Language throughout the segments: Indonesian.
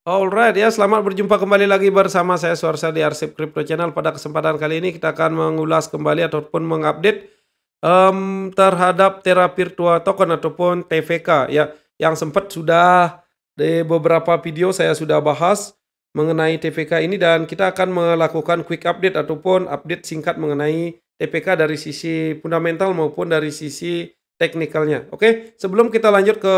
Alright ya, selamat berjumpa kembali lagi bersama saya Suarsa di Arsip Crypto Channel. Pada kesempatan kali ini kita akan mengulas kembali ataupun mengupdate terhadap Terra Virtua Token ataupun TVK ya, yang sempat sudah di beberapa video saya sudah bahas mengenai TVK ini dan kita akan melakukan quick update ataupun update singkat mengenai TVK dari sisi fundamental maupun dari sisi teknikalnya. Oke, sebelum kita lanjut ke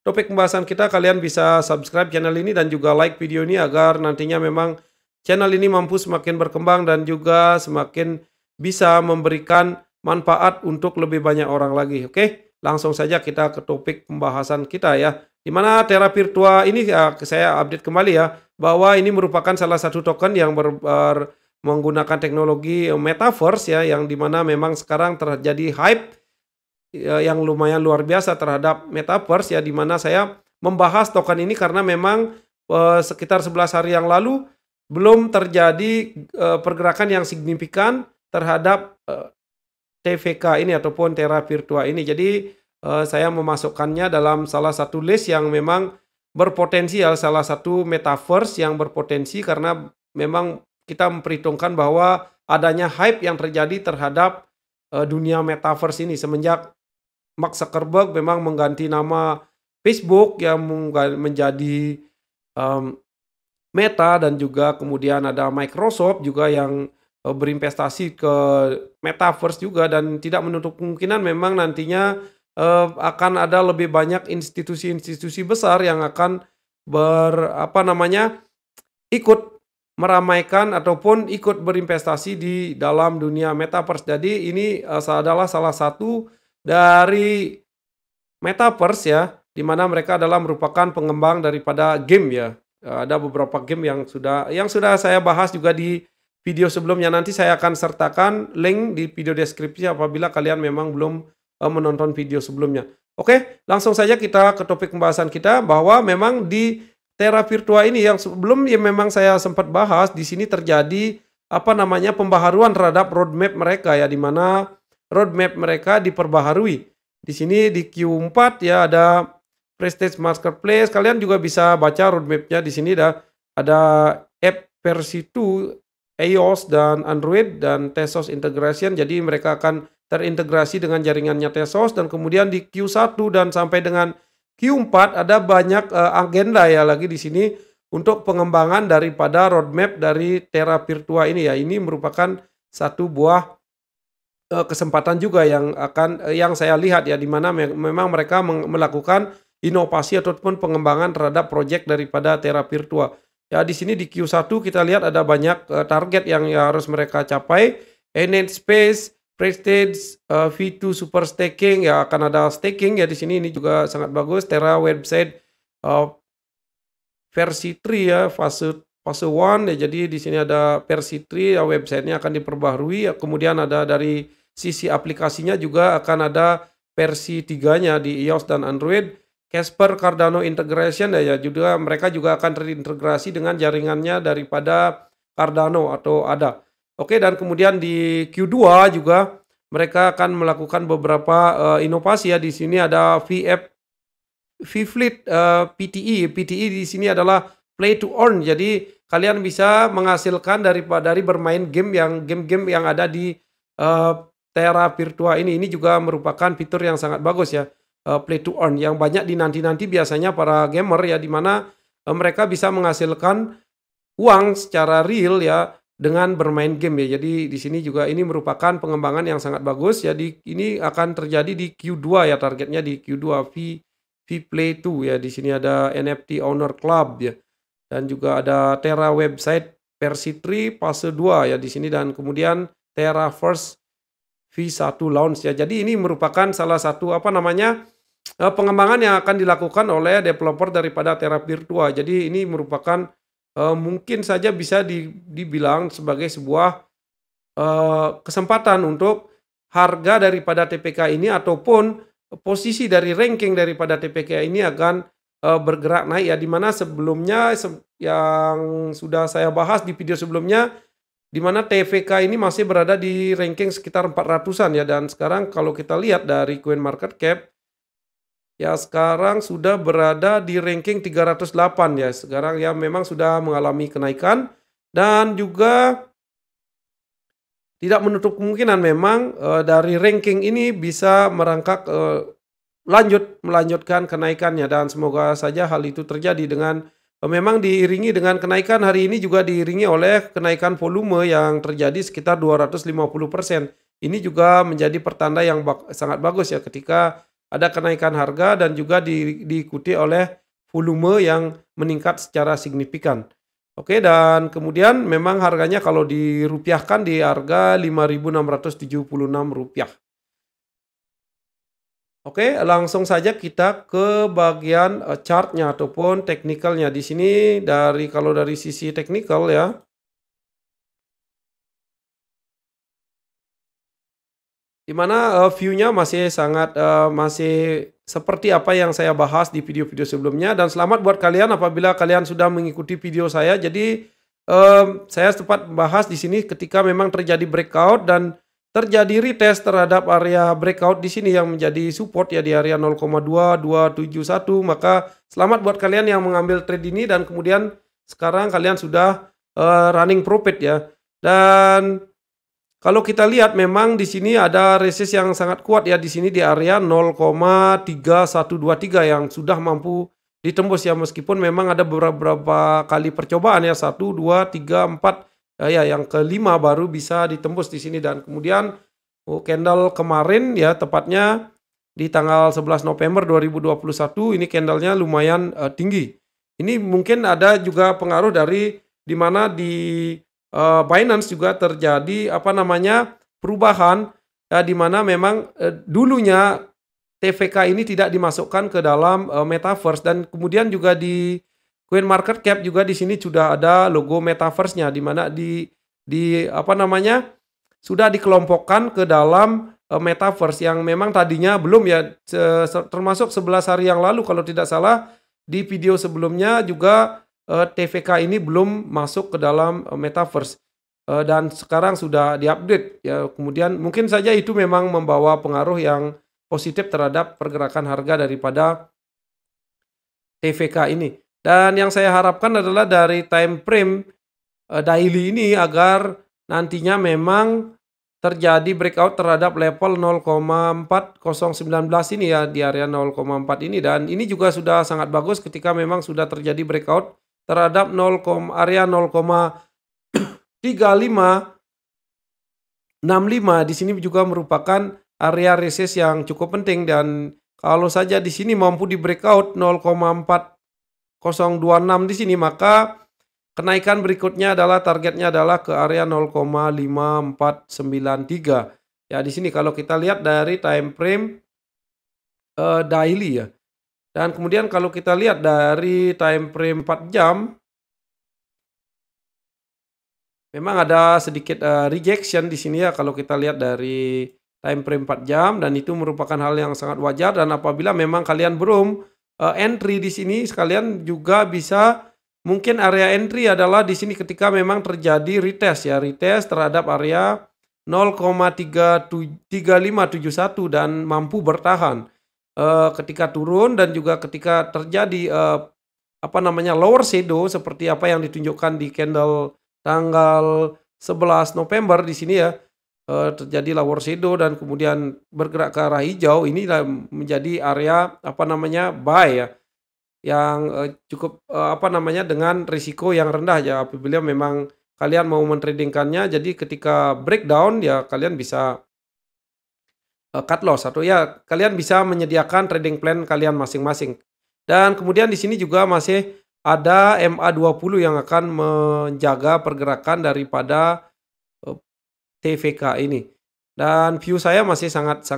topik pembahasan kita, kalian bisa subscribe channel ini dan juga like video ini agar nantinya memang channel ini mampu semakin berkembang dan juga semakin bisa memberikan manfaat untuk lebih banyak orang lagi. Oke, langsung saja kita ke topik pembahasan kita ya. Di mana Terra Virtua ini ya, saya update kembali ya, bahwa ini merupakan salah satu token yang menggunakan teknologi metaverse ya, yang dimana memang sekarang terjadi hype yang lumayan luar biasa terhadap metaverse ya, di mana saya membahas token ini karena memang sekitar 11 hari yang lalu belum terjadi pergerakan yang signifikan terhadap TVK ini ataupun Terra Virtua ini. Jadi saya memasukkannya dalam salah satu list yang memang berpotensial, salah satu metaverse yang berpotensi karena memang kita memperhitungkan bahwa adanya hype yang terjadi terhadap dunia metaverse ini semenjak Mark Zuckerberg memang mengganti nama Facebook yang menjadi Meta, dan juga kemudian ada Microsoft juga yang berinvestasi ke metaverse juga, dan tidak menutup kemungkinan memang nantinya akan ada lebih banyak institusi-institusi besar yang akan ikut meramaikan ataupun ikut berinvestasi di dalam dunia metaverse. Jadi ini adalah salah satu dari metaverse ya, di mana mereka adalah merupakan pengembang daripada game ya. Ada beberapa game yang sudah saya bahas juga di video sebelumnya. Nanti saya akan sertakan link di video deskripsi apabila kalian memang belum menonton video sebelumnya. Oke, langsung saja kita ke topik pembahasan kita, bahwa memang di Terra Virtua ini yang sebelum ya memang saya sempat bahas, di sini terjadi pembaharuan terhadap roadmap mereka ya, di mana roadmap mereka diperbaharui. Di sini di Q4 ya ada Prestige Marketplace. Kalian juga bisa baca roadmapnya di sini ada app versi 2 iOS dan Android dan Tezos integration. Jadi mereka akan terintegrasi dengan jaringannya Tezos, dan kemudian di Q1 dan sampai dengan Q4 ada banyak agenda ya lagi di sini untuk pengembangan daripada roadmap dari Terra Virtua ini ya. Ini merupakan satu buah kesempatan juga yang saya lihat ya, di mana memang mereka melakukan inovasi ataupun pengembangan terhadap proyek daripada Terra Virtua. Ya, di sini di Q1 kita lihat ada banyak target yang harus mereka capai. Enet Space, Prestige, V2 Super Staking ya, akan ada staking ya di sini, ini juga sangat bagus. Terra website versi 3 ya, fase 1 ya. Jadi di sini ada versi 3 ya, websitenya akan diperbaharui ya. Kemudian ada dari sisi aplikasinya juga akan ada versi 3-nya di iOS dan Android. Casper Cardano integration ya, juga mereka juga akan terintegrasi dengan jaringannya daripada Cardano atau ADA. Oke, dan kemudian di Q2 juga mereka akan melakukan beberapa inovasi ya. Di sini ada VFleet PTE. PTE di sini adalah play to earn. Jadi kalian bisa menghasilkan dari bermain game-game yang ada di Terra Virtua ini. Ini juga merupakan fitur yang sangat bagus ya, play to earn, yang banyak dinanti-nanti biasanya para gamer ya, di mana mereka bisa menghasilkan uang secara real ya dengan bermain game ya. Jadi di sini juga ini merupakan pengembangan yang sangat bagus ya. Ini akan terjadi di Q2 ya, targetnya di Q2 Vplay 2 ya. Di sini ada NFT Owner Club ya. Dan juga ada Terra website versi 3 fase 2 ya di sini, dan kemudian Terra First V1 launch ya. Jadi ini merupakan salah satu pengembangan yang akan dilakukan oleh developer daripada Terra Virtua. Jadi ini merupakan mungkin saja bisa dibilang sebagai sebuah kesempatan untuk harga daripada TPK ini ataupun posisi dari ranking daripada TPK ini akan bergerak naik ya, dimana sebelumnya yang sudah saya bahas di video sebelumnya, di mana TVK ini masih berada di ranking sekitar 400-an ya, dan sekarang kalau kita lihat dari Coin Market Cap ya sekarang sudah berada di ranking 308 ya. Sekarang ya memang sudah mengalami kenaikan dan juga tidak menutup kemungkinan memang, dari ranking ini bisa merangkak, melanjutkan kenaikannya dan semoga saja hal itu terjadi dengan memang diiringi dengan kenaikan hari ini juga diiringi oleh kenaikan volume yang terjadi sekitar 250%. Ini juga menjadi pertanda yang sangat bagus ya ketika ada kenaikan harga dan juga diikuti oleh volume yang meningkat secara signifikan. Oke, dan kemudian memang harganya kalau dirupiahkan di harga Rp5.676. Oke, langsung saja kita ke bagian, chart-nya ataupun teknikalnya. Di sini kalau dari sisi teknikal ya, di mana, view-nya masih sangat, masih seperti apa yang saya bahas di video-video sebelumnya dan selamat buat kalian apabila kalian sudah mengikuti video saya. Jadi, saya sempat bahas di sini ketika memang terjadi breakout dan terjadi retest terhadap area breakout di sini yang menjadi support ya di area 0,2271, maka selamat buat kalian yang mengambil trade ini dan kemudian sekarang kalian sudah, running profit ya. Dan kalau kita lihat memang di sini ada resist yang sangat kuat ya di sini di area 0,3123 yang sudah mampu ditembus ya meskipun memang ada beberapa kali percobaan ya 1, 2, 3, 4 ya yang kelima baru bisa ditembus di sini dan kemudian candle kemarin ya tepatnya di tanggal 11 November 2021 ini candlenya lumayan tinggi. Ini mungkin ada juga pengaruh dari di mana di Binance juga terjadi perubahan ya di mana memang dulunya TVK ini tidak dimasukkan ke dalam metaverse dan kemudian juga di Coin Market Cap juga di sini sudah ada logo metaverse-nya di mana sudah dikelompokkan ke dalam metaverse yang memang tadinya belum ya termasuk 11 hari yang lalu kalau tidak salah di video sebelumnya juga TVK ini belum masuk ke dalam metaverse dan sekarang sudah diupdate ya kemudian mungkin saja itu memang membawa pengaruh yang positif terhadap pergerakan harga daripada TVK ini dan yang saya harapkan adalah dari time frame daily ini agar nantinya memang terjadi breakout terhadap level 0,4019 ini ya di area 0,4 ini dan ini juga sudah sangat bagus ketika memang sudah terjadi breakout terhadap area 0,3565 di sini juga merupakan area resist yang cukup penting dan kalau saja di sini mampu di breakout 0,4026 di sini maka kenaikan berikutnya adalah targetnya adalah ke area 0,5493. Ya di sini kalau kita lihat dari time frame daily ya. Dan kemudian kalau kita lihat dari time frame 4 jam, memang ada sedikit rejection di sini ya kalau kita lihat dari time frame 4 jam dan itu merupakan hal yang sangat wajar dan apabila memang kalian belum entry di sini sekalian juga bisa mungkin area entry adalah di sini ketika memang terjadi retest ya, retest terhadap area 0,3571 dan mampu bertahan. Ketika turun dan juga ketika terjadi lower shadow seperti apa yang ditunjukkan di candle tanggal 11 November di sini ya terjadi lower shadow dan kemudian bergerak ke arah hijau ini menjadi area buy ya yang cukup dengan risiko yang rendah ya apabila memang kalian mau mentradingkannya jadi ketika breakdown ya kalian bisa cut loss atau ya kalian bisa menyediakan trading plan kalian masing-masing. Dan kemudian di sini juga masih ada MA20 yang akan menjaga pergerakan daripada TVK ini. Dan view saya masih sangat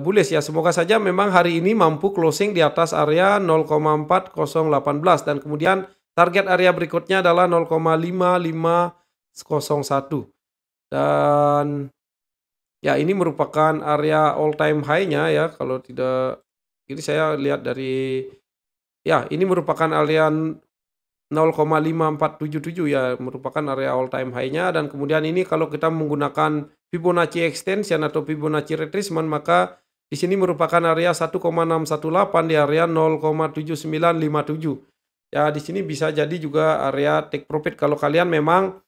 bullish ya. Semoga saja memang hari ini mampu closing di atas area 0,4018 dan kemudian target area berikutnya adalah 0,5501. Dan ya ini merupakan area all time high-nya ya kalau tidak ini saya lihat dari ya ini merupakan area 0,5477 ya merupakan area all time high-nya dan kemudian ini kalau kita menggunakan Fibonacci extension atau Fibonacci retracement maka Di sini merupakan area 1,618 di area 0,7957. Ya, di sini bisa jadi juga area take profit kalau kalian memang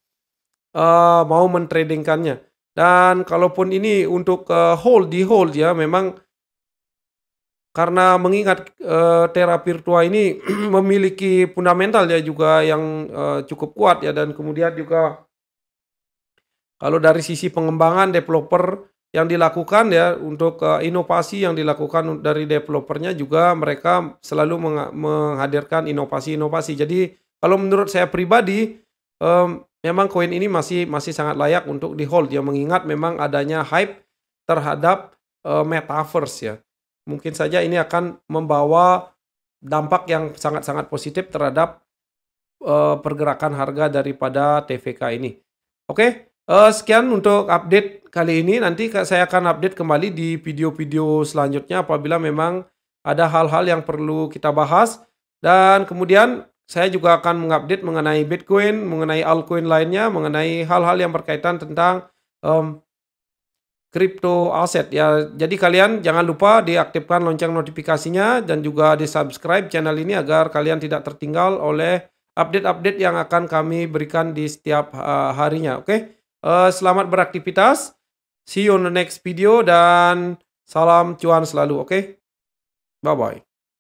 mau mentradingkannya. Dan kalaupun ini untuk di hold ya, memang karena mengingat Terra Virtua ini memiliki fundamental ya juga yang cukup kuat ya, dan kemudian juga kalau dari sisi pengembangan developer yang dilakukan ya, untuk inovasi yang dilakukan dari developernya juga mereka selalu menghadirkan inovasi-inovasi. Jadi kalau menurut saya pribadi, memang koin ini masih sangat layak untuk di-hold ya, mengingat memang adanya hype terhadap metaverse ya. Mungkin saja ini akan membawa dampak yang sangat-sangat positif terhadap pergerakan harga daripada TVK ini. Oke, sekian untuk update kali ini. Nanti saya akan update kembali di video-video selanjutnya apabila memang ada hal-hal yang perlu kita bahas. Dan kemudian saya juga akan mengupdate mengenai Bitcoin, mengenai altcoin lainnya, mengenai hal-hal yang berkaitan tentang crypto aset ya. Jadi kalian jangan lupa diaktifkan lonceng notifikasinya dan juga di-subscribe channel ini agar kalian tidak tertinggal oleh update-update yang akan kami berikan di setiap harinya. Oke. Selamat beraktivitas. See you on the next video dan salam cuan selalu, oke? Bye bye.